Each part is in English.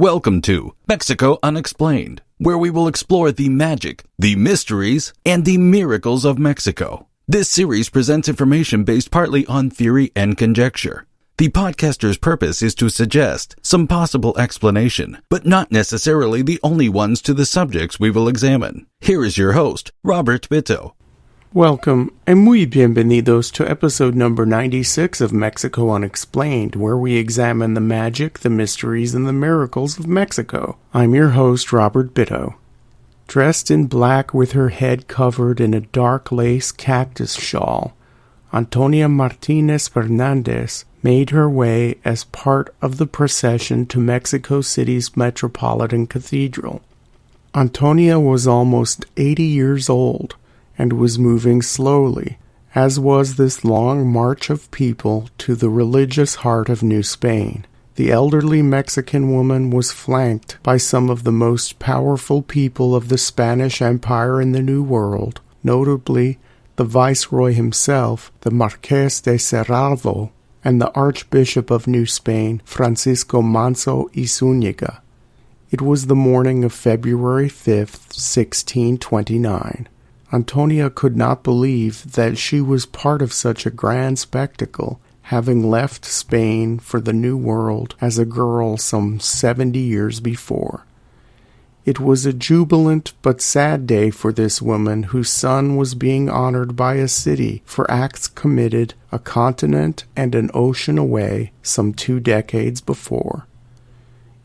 Welcome to Mexico Unexplained, where we will explore the magic, the mysteries, and the miracles of Mexico. This series presents information based partly on theory and conjecture. The podcaster's purpose is to suggest some possible explanation, but not necessarily the only ones to the subjects we will examine. Here is your host, Robert Bitto. Welcome, and muy bienvenidos to episode number 96 of Mexico Unexplained, where we examine the magic, the mysteries, and the miracles of Mexico. I'm your host, Robert Bitto. Dressed in black with her head covered in a dark lace cactus shawl, Antonia Martinez Fernandez made her way as part of the procession to Mexico City's Metropolitan Cathedral. Antonia was almost 80 years old and was moving slowly, as was this long march of people to the religious heart of New Spain. The elderly Mexican woman was flanked by some of the most powerful people of the Spanish Empire in the New World, notably the Viceroy himself, the Marqués de Cerralvo, and the Archbishop of New Spain, Francisco Manso y Zúñiga. It was the morning of February 5th, 1629. Antonia could not believe that she was part of such a grand spectacle, having left Spain for the New World as a girl some 70 years before. It was a jubilant but sad day for this woman whose son was being honored by a city for acts committed a continent and an ocean away some 2 decades before.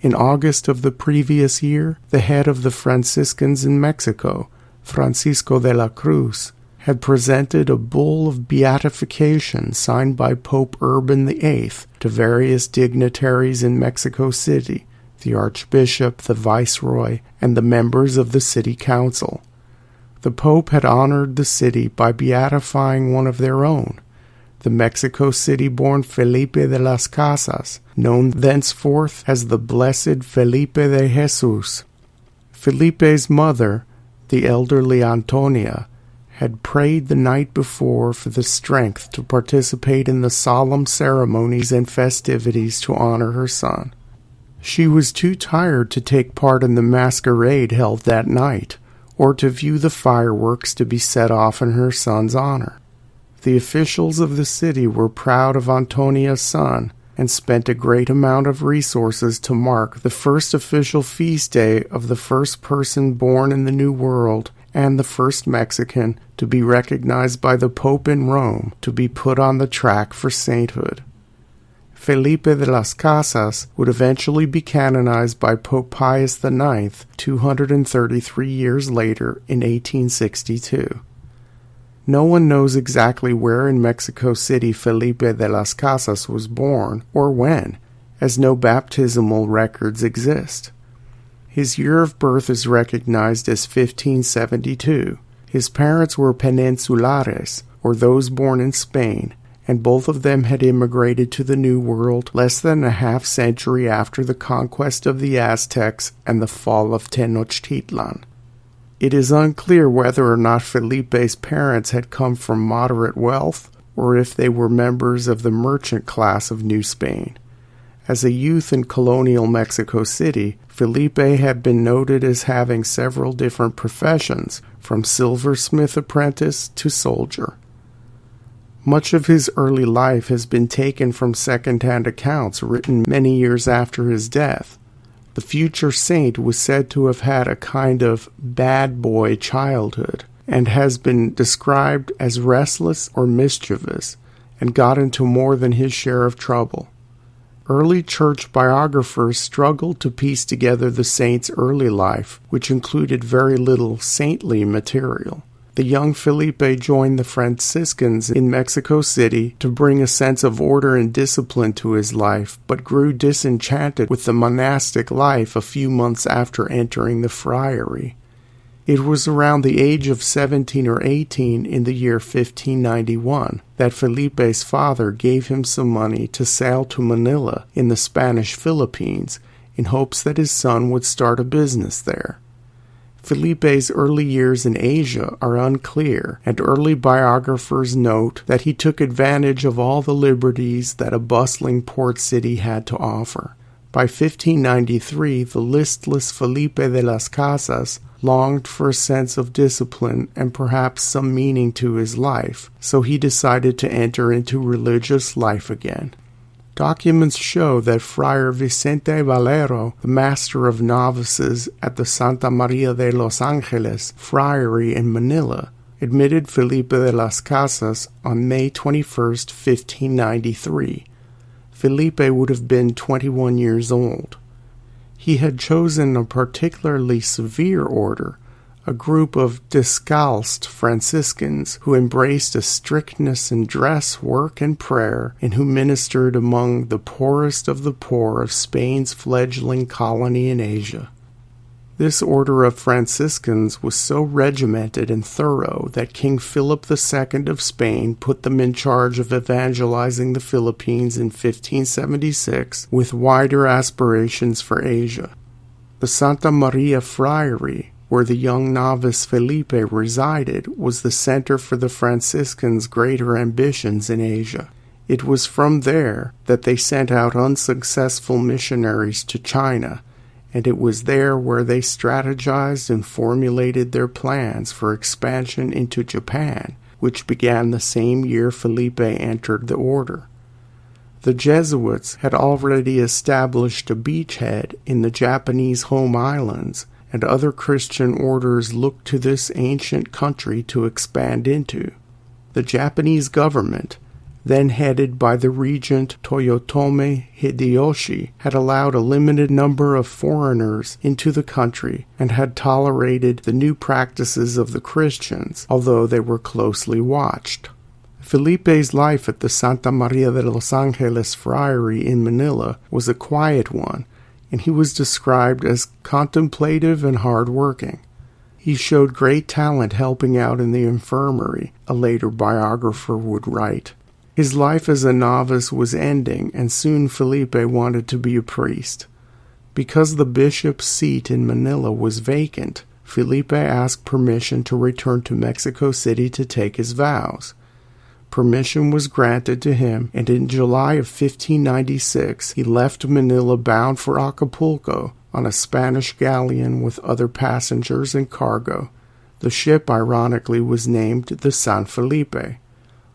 In August of the previous year, the head of the Franciscans in Mexico, Francisco de la Cruz, had presented a bull of beatification signed by Pope Urban VIII to various dignitaries in Mexico City, the Archbishop, the Viceroy, and the members of the City Council. The Pope had honored the city by beatifying one of their own, the Mexico City-born Felipe de las Casas, known thenceforth as the Blessed Felipe de Jesus. Felipe's mother, the elderly Antonia, had prayed the night before for the strength to participate in the solemn ceremonies and festivities to honor her son. She was too tired to take part in the masquerade held that night, or to view the fireworks to be set off in her son's honor. The officials of the city were proud of Antonia's son, and spent a great amount of resources to mark the first official feast day of the first person born in the New World and the first Mexican to be recognized by the Pope in Rome to be put on the track for sainthood. Felipe de las Casas would eventually be canonized by Pope Pius IX 233 years later in 1862. No one knows exactly where in Mexico City Felipe de las Casas was born, or when, as no baptismal records exist. His year of birth is recognized as 1572. His parents were peninsulares, or those born in Spain, and both of them had immigrated to the New World less than a half-century after the conquest of the Aztecs and the fall of Tenochtitlan. It is unclear whether or not Felipe's parents had come from moderate wealth, or if they were members of the merchant class of New Spain. As a youth in colonial Mexico City, Felipe had been noted as having several different professions, from silversmith apprentice to soldier. Much of his early life has been taken from second-hand accounts written many years after his death. The future saint was said to have had a kind of bad boy childhood, and has been described as restless or mischievous, and got into more than his share of trouble. Early church biographers struggled to piece together the saint's early life, which included very little saintly material. The young Felipe joined the Franciscans in Mexico City to bring a sense of order and discipline to his life, but grew disenchanted with the monastic life a few months after entering the friary. It was around the age of 17 or 18 in the year 1591 that Felipe's father gave him some money to sail to Manila in the Spanish Philippines in hopes that his son would start a business there. Felipe's early years in Asia are unclear, and early biographers note that he took advantage of all the liberties that a bustling port city had to offer. By 1593, the listless Felipe de las Casas longed for a sense of discipline and perhaps some meaning to his life, so he decided to enter into religious life again. Documents show that Friar Vicente Valero, the master of novices at the Santa Maria de los Angeles friary in Manila, admitted Felipe de las Casas on May 21, 1593. Felipe would have been 21 years old. He had chosen a particularly severe order, a group of descalced Franciscans who embraced a strictness in dress, work, and prayer, and who ministered among the poorest of the poor of Spain's fledgling colony in Asia. This order of Franciscans was so regimented and thorough that King Philip II of Spain put them in charge of evangelizing the Philippines in 1576 with wider aspirations for Asia. The Santa Maria Friary, where the young novice Felipe resided, was the center for the Franciscans' greater ambitions in Asia. It was from there that they sent out unsuccessful missionaries to China, and it was there where they strategized and formulated their plans for expansion into Japan, which began the same year Felipe entered the order. The Jesuits had already established a beachhead in the Japanese home islands, and other Christian orders looked to this ancient country to expand into. The Japanese government, then headed by the regent Toyotomi Hideyoshi, had allowed a limited number of foreigners into the country and had tolerated the new practices of the Christians, although they were closely watched. Felipe's life at the Santa Maria de los Angeles friary in Manila was a quiet one, and he was described as contemplative and hard-working. He showed great talent helping out in the infirmary, a later biographer would write. His life as a novice was ending, and soon Felipe wanted to be a priest. Because the bishop's seat in Manila was vacant, Felipe asked permission to return to Mexico City to take his vows. Permission was granted to him, and in July of 1596 he left Manila bound for Acapulco on a Spanish galleon with other passengers and cargo. The ship, ironically, was named the San Felipe.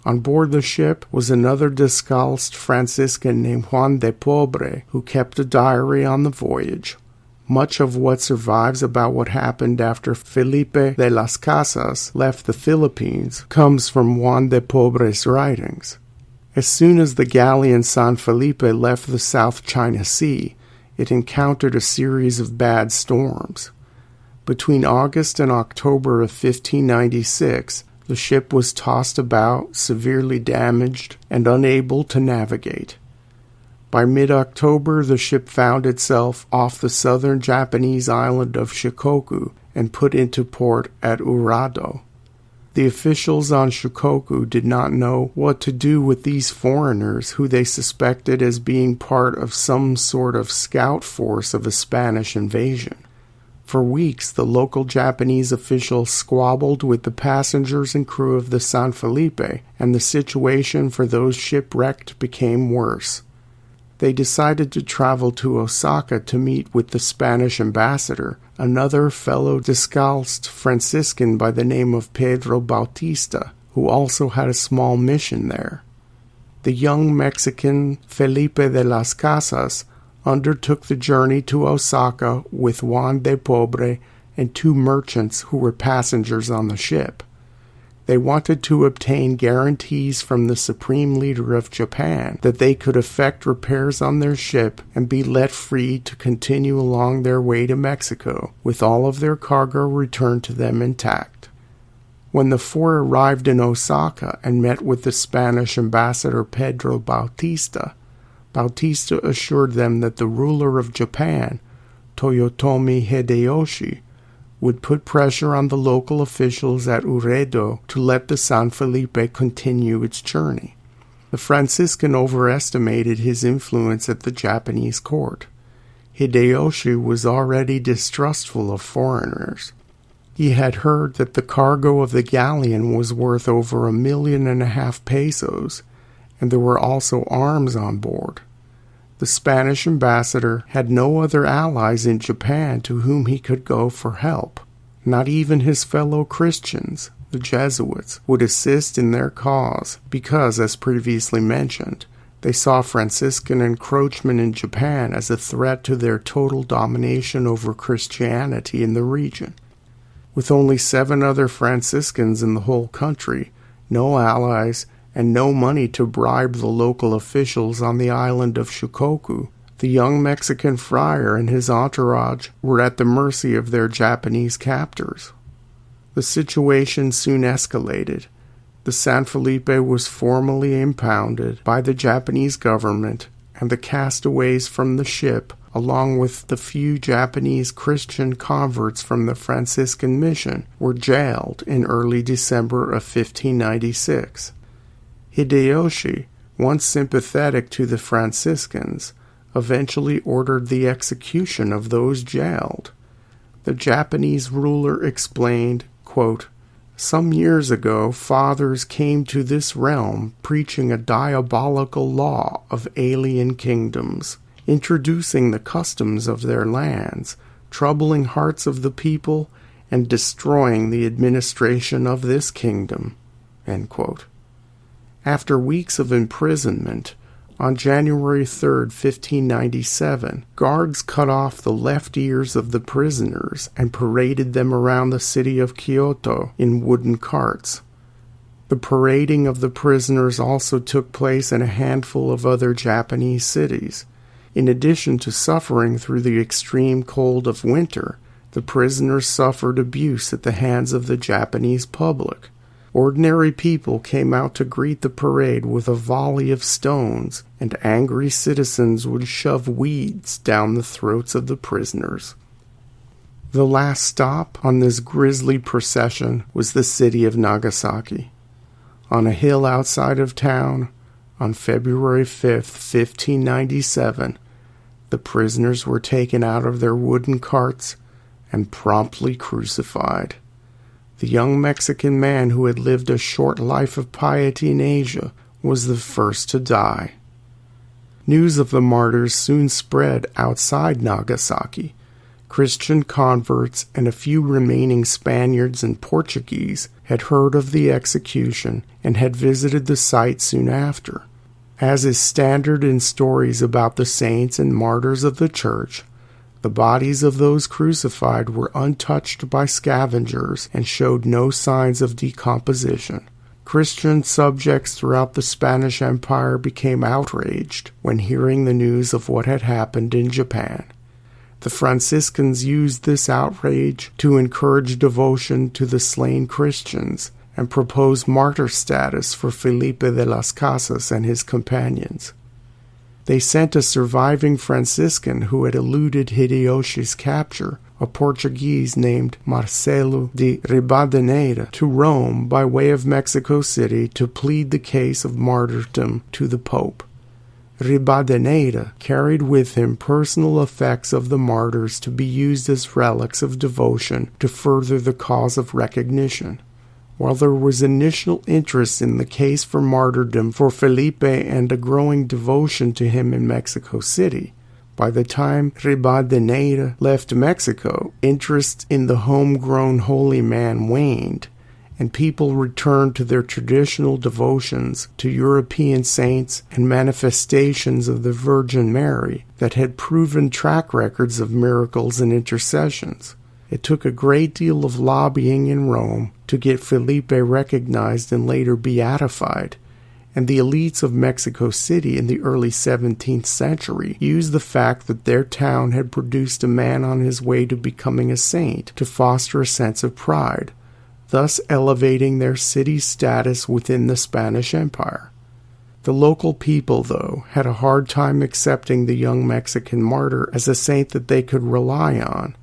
On board the ship was another descalced Franciscan named Juan de Pobre, who kept a diary on the voyage. Much of what survives about what happened after Felipe de las Casas left the Philippines comes from Juan de Pobre's writings. As soon as the galleon San Felipe left the South China Sea, it encountered a series of bad storms. Between August and October of 1596, the ship was tossed about, severely damaged, and unable to navigate. By mid-October, the ship found itself off the southern Japanese island of Shikoku and put into port at Urado. The officials on Shikoku did not know what to do with these foreigners who they suspected as being part of some sort of scout force of a Spanish invasion. For weeks, the local Japanese officials squabbled with the passengers and crew of the San Felipe, and the situation for those shipwrecked became worse. They decided to travel to Osaka to meet with the Spanish ambassador, another fellow descalced Franciscan by the name of Pedro Bautista, who also had a small mission there. The young Mexican Felipe de las Casas undertook the journey to Osaka with Juan de Pobre and two merchants who were passengers on the ship. They wanted to obtain guarantees from the supreme leader of Japan that they could effect repairs on their ship and be let free to continue along their way to Mexico, with all of their cargo returned to them intact. When the four arrived in Osaka and met with the Spanish ambassador Pedro Bautista, Bautista assured them that the ruler of Japan, Toyotomi Hideyoshi, would put pressure on the local officials at Urado to let the San Felipe continue its journey. The Franciscan overestimated his influence at the Japanese court. Hideyoshi was already distrustful of foreigners. He had heard that the cargo of the galleon was worth over 1.5 million pesos, and there were also arms on board. The Spanish ambassador had no other allies in Japan to whom he could go for help. Not even his fellow Christians, the Jesuits, would assist in their cause because, as previously mentioned, they saw Franciscan encroachment in Japan as a threat to their total domination over Christianity in the region. With only 7 other Franciscans in the whole country, no allies, and no money to bribe the local officials on the island of Shikoku, the young Mexican friar and his entourage were at the mercy of their Japanese captors. The situation soon escalated. The San Felipe was formally impounded by the Japanese government, and the castaways from the ship, along with the few Japanese Christian converts from the Franciscan mission, were jailed in early December of 1596. Hideyoshi, once sympathetic to the Franciscans, eventually ordered the execution of those jailed. The Japanese ruler explained, quote, "Some years ago, fathers came to this realm preaching a diabolical law of alien kingdoms, introducing the customs of their lands, troubling hearts of the people, and destroying the administration of this kingdom." End quote. After weeks of imprisonment, on January 3, 1597, guards cut off the left ears of the prisoners and paraded them around the city of Kyoto in wooden carts. The parading of the prisoners also took place in a handful of other Japanese cities. In addition to suffering through the extreme cold of winter, the prisoners suffered abuse at the hands of the Japanese public. Ordinary people came out to greet the parade with a volley of stones, and angry citizens would shove weeds down the throats of the prisoners. The last stop on this grisly procession was the city of Nagasaki. On a hill outside of town, on February 5th, 1597, the prisoners were taken out of their wooden carts and promptly crucified. The young Mexican man who had lived a short life of piety in Asia was the first to die. News of the martyrs soon spread outside Nagasaki. Christian converts and a few remaining Spaniards and Portuguese had heard of the execution and had visited the site soon after. As is standard in stories about the saints and martyrs of the Church, the bodies of those crucified were untouched by scavengers and showed no signs of decomposition. Christian subjects throughout the Spanish Empire became outraged when hearing the news of what had happened in Japan. The Franciscans used this outrage to encourage devotion to the slain Christians and propose martyr status for Felipe de las Casas and his companions. They sent a surviving Franciscan who had eluded Hideyoshi's capture, a Portuguese named Marcelo de Ribadeneyra, to Rome by way of Mexico City to plead the case of martyrdom to the Pope. Ribadeneyra carried with him personal effects of the martyrs to be used as relics of devotion to further the cause of recognition. While there was initial interest in the case for martyrdom for Felipe and a growing devotion to him in Mexico City, by the time Ribadeneyra left Mexico, interest in the homegrown holy man waned, and people returned to their traditional devotions to European saints and manifestations of the Virgin Mary that had proven track records of miracles and intercessions. It took a great deal of lobbying in Rome to get Felipe recognized and later beatified, and the elites of Mexico City in the early 17th century used the fact that their town had produced a man on his way to becoming a saint to foster a sense of pride, thus elevating their city's status within the Spanish Empire. The local people, though, had a hard time accepting the young Mexican martyr as a saint that they could rely on,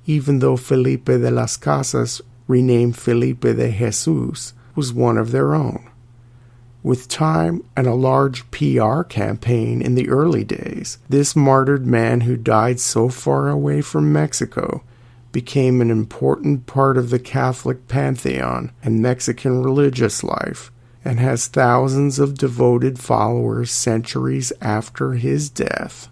even though Felipe de las Casas, renamed Felipe de Jesus, was one of their own. With time and a large PR campaign in the early days, this martyred man who died so far away from Mexico became an important part of the Catholic pantheon and Mexican religious life, and has thousands of devoted followers centuries after his death.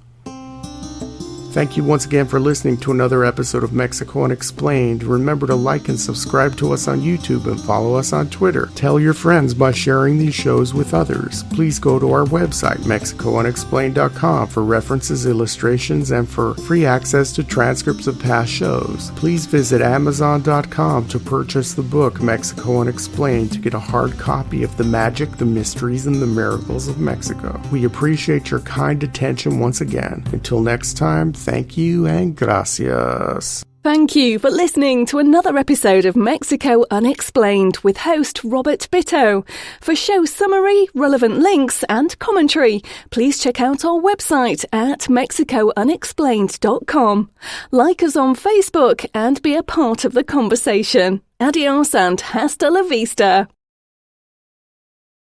Thank you once again for listening to another episode of Mexico Unexplained. Remember to like and subscribe to us on YouTube and follow us on Twitter. Tell your friends by sharing these shows with others. Please go to our website, MexicoUnexplained.com, for references, illustrations, and for free access to transcripts of past shows. Please visit Amazon.com to purchase the book Mexico Unexplained to get a hard copy of the magic, the mysteries, and the miracles of Mexico. We appreciate your kind attention once again. Until next time, thank you and gracias. Thank you for listening to another episode of Mexico Unexplained with host Robert Bitto. For show summary, relevant links and commentary, please check out our website at mexicounexplained.com. Like us on Facebook and be a part of the conversation. Adios and hasta la vista.